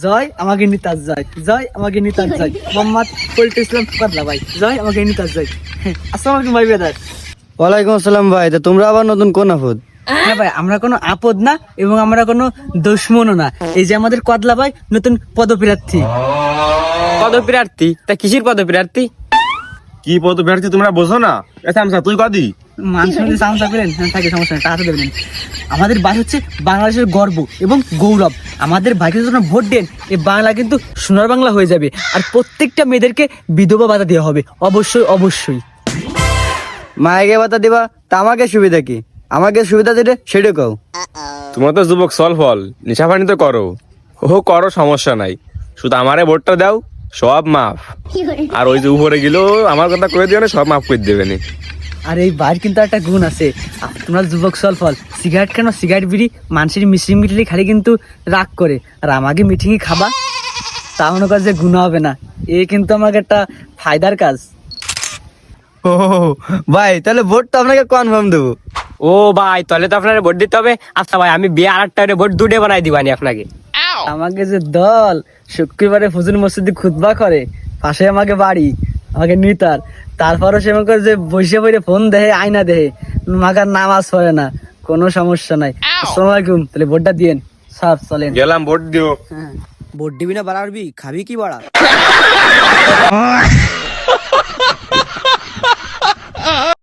জয় আমাকে নিতাজ জয়, জয় আমাকে নিতাজ জয়, মোহাম্মদ ফরিদ ইসলাম কদলা ভাই, জয় আমাকে নিতাজ জয়। আসসালামু আলাইকুম ভাই বেদার। ওয়ালাইকুম আসসালাম ভাই। তা তোমরা আবার নতুন কোন আফত? হ্যাঁ ভাই, আমরা কোনো আপদ না এবং আমরা কোনো দুশমনও না। এই যে আমাদের কদলা ভাই নতুন পদপ্রার্থী। পদপ্রার্থী? তা কিসের পদপ্রার্থী? কি পদপ্রার্থী তোমরা বোঝো না? আচ্ছা তুই কদি মানুষ চামচা পেলেন থাকে, সমস্যা নেই, টাকা দেবেন। আমাদের ভাই হচ্ছে বাংলাদেশের গর্ব এবং গৌরব। আমাদের ভাইকে যখন ভোট দেন, এই বাংলা কিন্তু সোনার বাংলা হয়ে যাবে। আর প্রত্যেকটা মেয়েদেরকে বিধবা ভাতা দেওয়া হবে, অবশ্যই অবশ্যই। মায়েকে বাতা দিবা, তা আমাকে সুবিধা কি? আমাকে সুবিধা দিলে সেটা কও। তোমরা তো যুবক সল ফল নেশাপানি তো করো, ও করো, সমস্যা নাই, শুধু আমারে ভোটটা দাও, সব মাফ। আর ওই যে উপরে গেল আমার কথা কয়ে দিও না, সব মাফ করে দেবে নি। আর এই ভাইয়ের কিন্তু একটা গুণ আছে, তোমরা যুবক সল ফল সিগারেট কেন, সিগারেট বিড়ি মানুষের মিশ্রি মিটলি খালি কিন্তু রাগ করে, আর আমাকে মিটিংয়ে খাবা তা মনে কর যে গুণ হবে না। এ কিন্তু আমাকে একটা ফায়দার কাজ। ও ভাই, তাহলে ভোটটা আপনাকে কনফার্ম দেবো। ও ভাই, তাহলে তো আপনার ভোট দিতে হবে। আচ্ছা ভাই, আমি বিয়ে আর একটা ভোট দুটে বানাই দিবানি আপনাকে। আমাকে যে দল শুক্রবারে ফজল মসজিদে খুতবা করে, পাশে আমাকে বাড়ি, আমাকে নিতার, তারপরও সে মনে করে যে বসে বসে ফোন দেহে, আয়না দেহে, মাগার নামাজ পড়ে না, কোনো সমস্যা নাই। আসসালামু আলাইকুম, তাহলে ভোটটা দিয়েন, সব চলেন। গেলাম, ভোট দিও। ভোট দিবি না বাড়াবি, খাবি কি বাড়া?